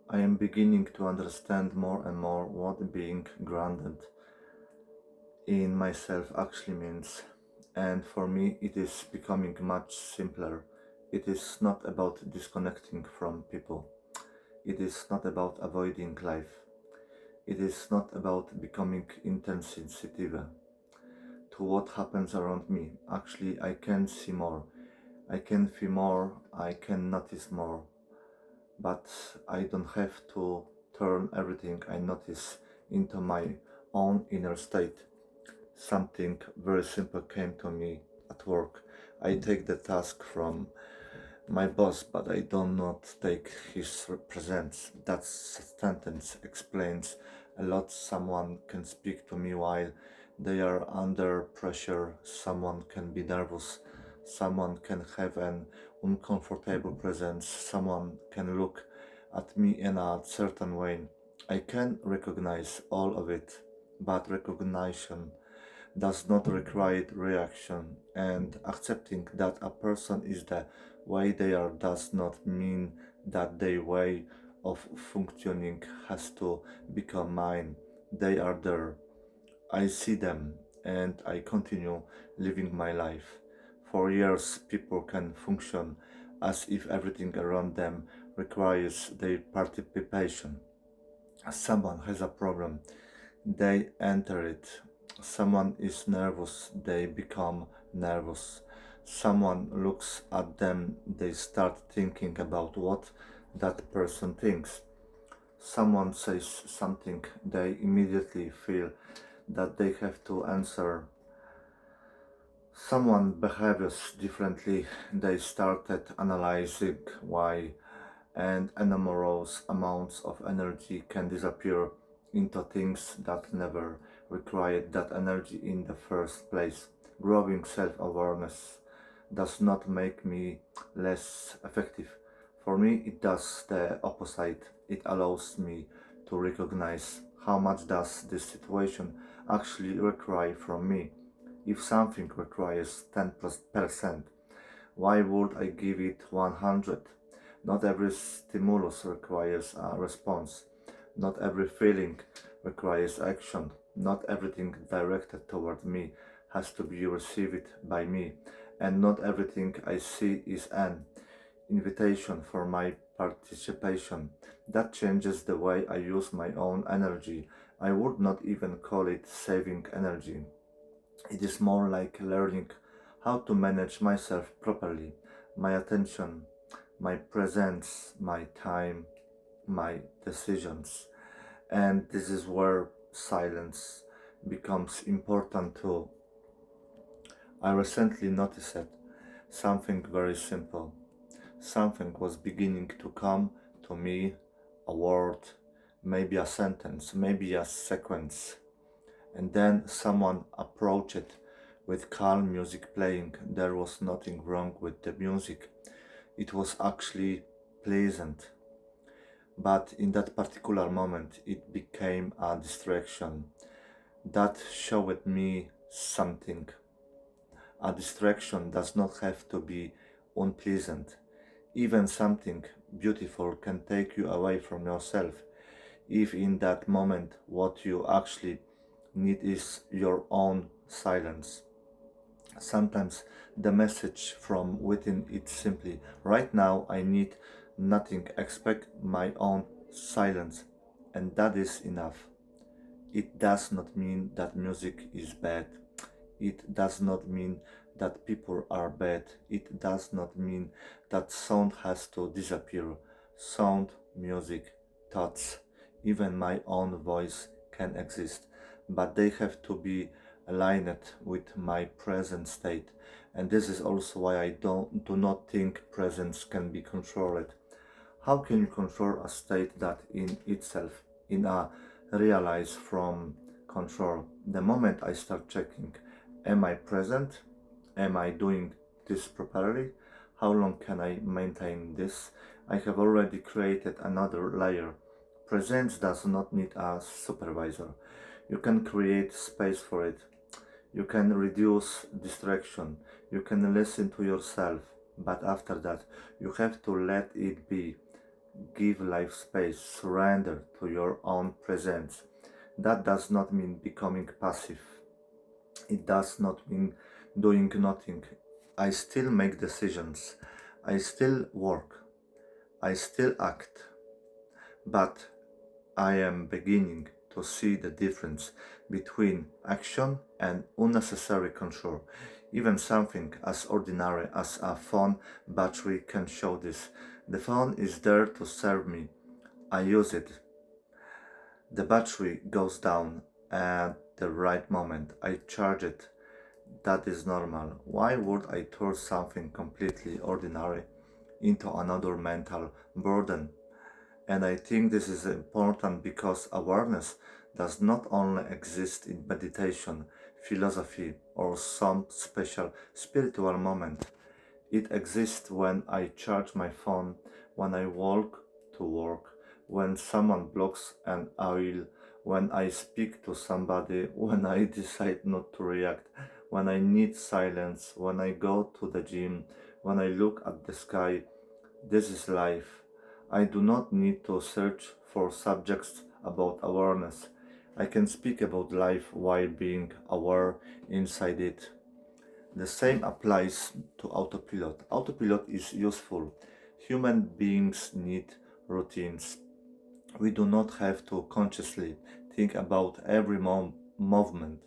I am beginning to understand more and more what being grounded in myself actually means. And for me, it is becoming much simpler. It is not about disconnecting from people. It is not about avoiding life. It is not about becoming insensitive to what happens around me. Actually, I can see more. I can feel more. I can notice more. But I don't have to turn everything I notice into my own inner state. Something very simple came to me at work. I take the task from my boss, but I do not take his presence. That sentence explains a lot. Someone can speak to me while they are under pressure. Someone can be nervous. Someone can have an uncomfortable presence. Someone can look at me in a certain way. I can recognize all of it, but recognition does not require reaction, and accepting that a person is the way they are does not mean that their way of functioning has to become mine. They are there. I see them and I continue living my life. For years, people can function as if everything around them requires their participation. Someone has a problem, they enter it. Someone is nervous, they become nervous. Someone looks at them, they start thinking about what that person thinks. Someone says something, they immediately feel that they have to answer. Someone behaves differently, they started analyzing why, and enormous amounts of energy can disappear into things that never required that energy in the first place. Growing self awareness does not make me less effective. For me, it does the opposite. It allows me to recognize how much does this situation actually require from me. If something requires 10%, why would I give it 100? Not every stimulus requires a response. Not every feeling requires action. Not everything directed toward me has to be received by me. And not everything I see is an invitation for my participation. That changes the way I use my own energy. I would not even call it saving energy. It is more like learning how to manage myself properly, my attention, my presence, my time, my decisions. And this is where silence becomes important too. I recently noticed something very simple. Something was beginning to come to me, a word, maybe a sentence, maybe a sequence. And then someone approached it with calm music playing. There was nothing wrong with the music. It was actually pleasant. But in that particular moment, it became a distraction that showed me something. A distraction does not have to be unpleasant. Even something beautiful can take you away from yourself if in that moment what you actually need is your own silence. Sometimes the message from within is simply, right now I need nothing, expect my own silence, and that is enough. It does not mean that music is bad. It does not mean that people are bad. It does not mean that sound has to disappear. Sound, music, thoughts, even my own voice can exist, but they have to be aligned with my present state. And this is also why I do not think presence can be controlled. How can you control a state that in itself in a realize from control? The moment I start checking, am I present? Am I doing this properly? How long can I maintain this? I have already created another layer. Presence does not need a supervisor. You can create space for it. You can reduce distraction. You can listen to yourself. But after that, you have to let it be. Give life space, surrender to your own presence. That does not mean becoming passive. It does not mean doing nothing. I still make decisions. I still work. I still act. But I am beginning to see the difference between action and unnecessary control. Even something as ordinary as a phone battery can show this. The phone is there to serve me. I use it. The battery goes down at the right moment. I charge it. That is normal. Why would I turn something completely ordinary into another mental burden? And I think this is important because awareness does not only exist in meditation, philosophy, or some special spiritual moment. It exists when I charge my phone, when I walk to work, when someone blocks an aisle, when I speak to somebody, when I decide not to react, when I need silence, when I go to the gym, when I look at the sky. This is life. I do not need to search for subjects about awareness. I can speak about life while being aware inside it. The same applies to autopilot. Autopilot is useful. Human beings need routines. We do not have to consciously think about every movement,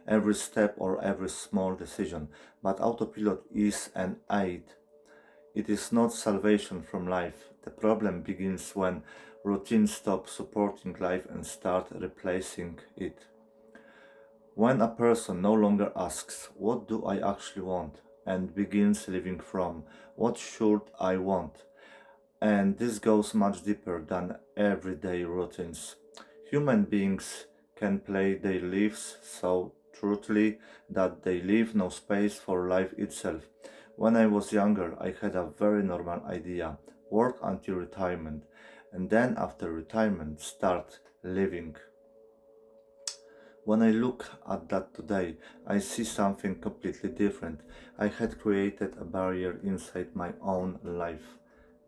every step, or every small decision, but autopilot is an aid. It is not salvation from life. The problem begins when routines stop supporting life and start replacing it. When a person no longer asks, "What do I actually want?" and begins living from, "What should I want?" And this goes much deeper than everyday routines. Human beings can play their lives so truthfully that they leave no space for life itself. When I was younger, I had a very normal idea: work until retirement, and then after retirement, start living. When I look at that today, I see something completely different. I had created a barrier inside my own life.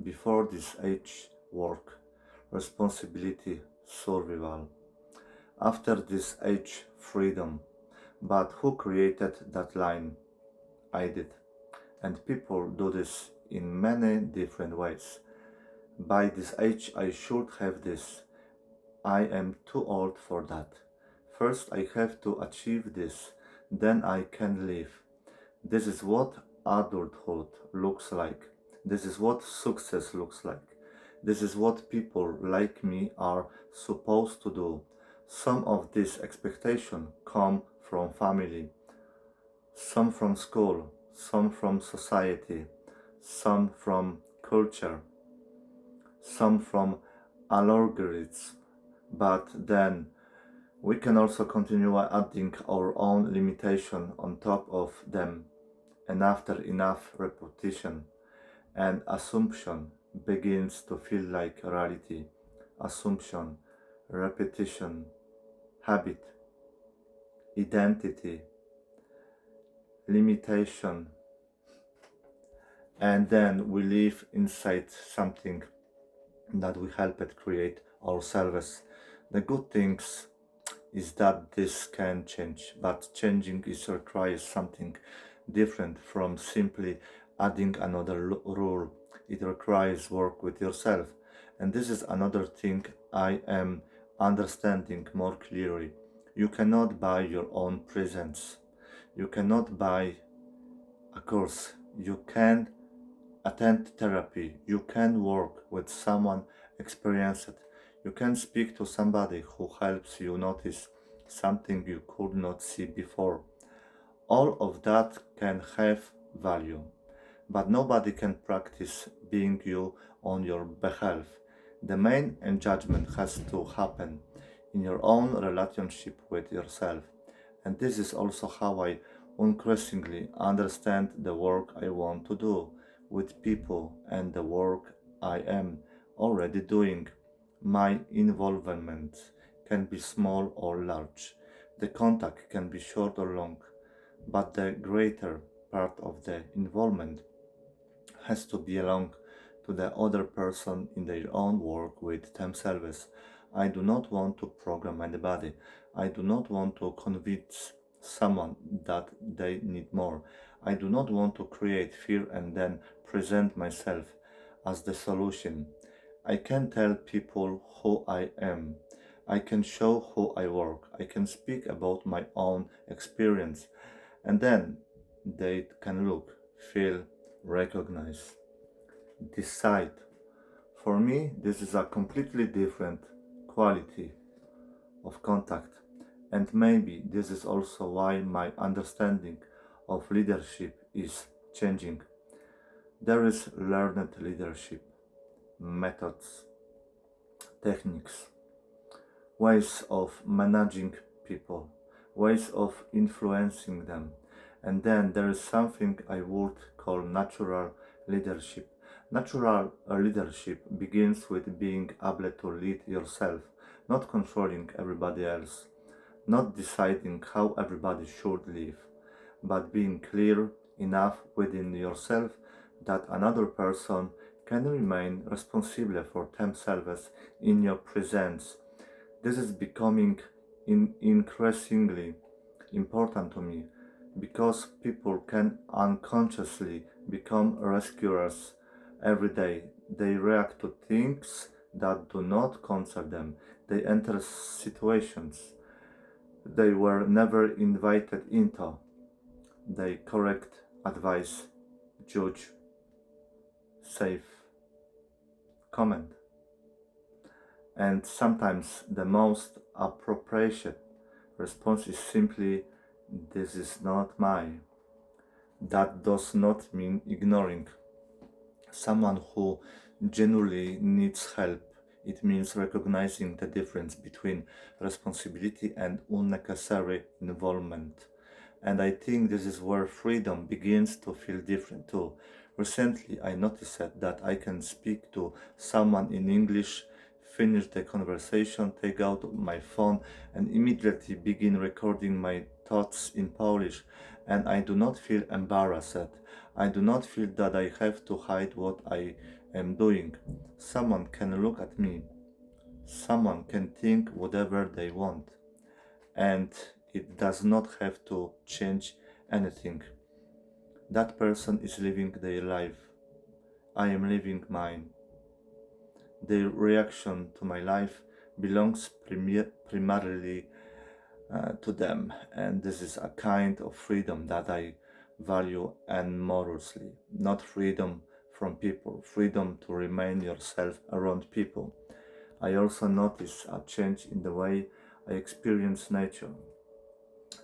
Before this age, work, responsibility, survival. After this age, freedom. But who created that line? I did. And people do this in many different ways. By this age, I should have this. I am too old for that. First, I have to achieve this, then I can live. This is what adulthood looks like. This is what success looks like. This is what people like me are supposed to do. Some of these expectations come from family, some from school, some from society, some from culture, some from algorithms. But then we can also continue adding our own limitation on top of them, and after enough repetition and assumption begins to feel like reality. Assumption, repetition, habit, identity, limitation, and then we live inside something that we helped create ourselves. The good things is that this can change, but changing is requires something different from simply adding another rule. It requires work with yourself, and this is another thing I am understanding more clearly. You cannot buy your own presence. You cannot buy a course. You can attend therapy. You can work with someone experienced. You can speak to somebody who helps you notice something you could not see before. All of that can have value, but nobody can practice being you on your behalf. The main engagement has to happen in your own relationship with yourself. And this is also how I increasingly understand the work I want to do with people and the work I am already doing. My involvement can be small or large. The contact can be short or long, but the greater part of the involvement has to be along to the other person in their own work with themselves. I do not want to program anybody. I do not want to convince someone that they need more. I do not want to create fear and then present myself as the solution. I can tell people who I am. I can show who I work. I can speak about my own experience. And then they can look, feel, recognize, decide. For me, this is a completely different quality of contact. And maybe this is also why my understanding of leadership is changing. There is learned leadership, methods, techniques, ways of managing people, ways of influencing them. And then there is something I would call natural leadership. Natural leadership begins with being able to lead yourself, not controlling everybody else, not deciding how everybody should live, but being clear enough within yourself that another person can remain responsible for themselves in your presence. This is becoming increasingly important to me because people can unconsciously become rescuers every day. They react to things that do not concern them. They enter situations they were never invited into. They correct, advise, judge, save, comment. And sometimes the most appropriate response is simply, "This is not mine." That does not mean ignoring someone who genuinely needs help. It means recognizing the difference between responsibility and unnecessary involvement. And I think this is where freedom begins to feel different too. Recently, I noticed that I can speak to someone in English, finish the conversation, take out my phone, and immediately begin recording my thoughts in Polish, and I do not feel embarrassed. I do not feel that I have to hide what I am doing. Someone can look at me, someone can think whatever they want, and it does not have to change anything. That person is living their life. I am living mine. Their reaction to my life belongs primarily to them, and this is a kind of freedom that I value enormously. Not freedom from people, freedom to remain yourself around people. I also notice a change in the way I experience nature.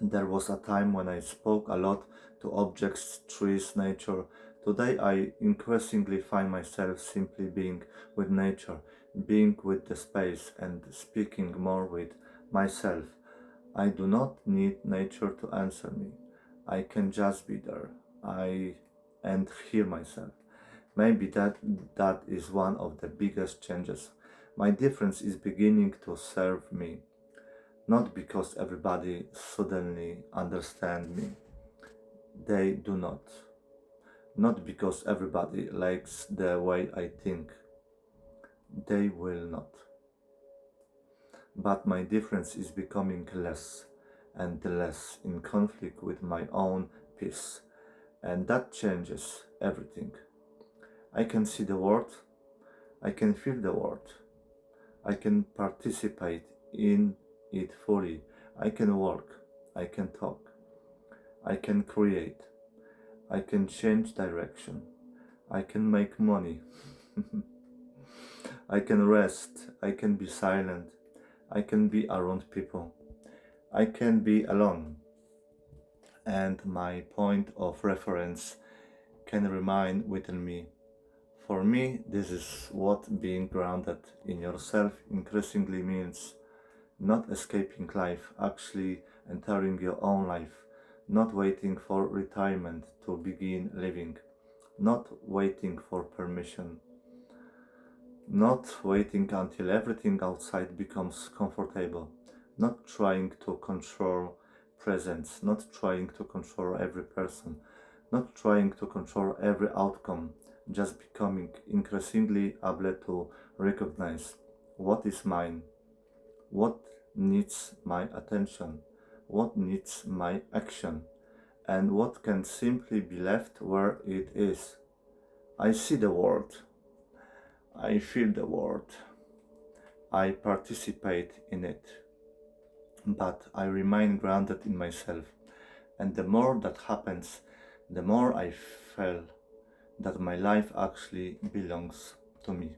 There was a time when I spoke a lot to objects, trees, nature. Today I increasingly find myself simply being with nature, being with the space, and speaking more with myself. I do not need nature to answer me. I can just be there. I and hear myself. Maybe that is one of the biggest changes. My difference is beginning to serve me, not because everybody suddenly understand me. They do not. Not because everybody likes the way I think. They will not. But my difference is becoming less and less in conflict with my own peace. And that changes everything. I can see the world, I can feel the world, I can participate in it fully, I can work, I can talk, I can create, I can change direction, I can make money, I can rest, I can be silent, I can be around people, I can be alone, and my point of reference can remain within me. For me, this is what being grounded in yourself increasingly means. Not escaping life, actually entering your own life, not waiting for retirement to begin living, not waiting for permission, not waiting until everything outside becomes comfortable, not trying to control presence, not trying to control every person, not trying to control every outcome, just becoming increasingly able to recognize what is mine, what needs my attention, what needs my action, and what can simply be left where it is. I see the world, I feel the world, I participate in it, but I remain grounded in myself. And the more that happens, the more I feel that my life actually belongs to me.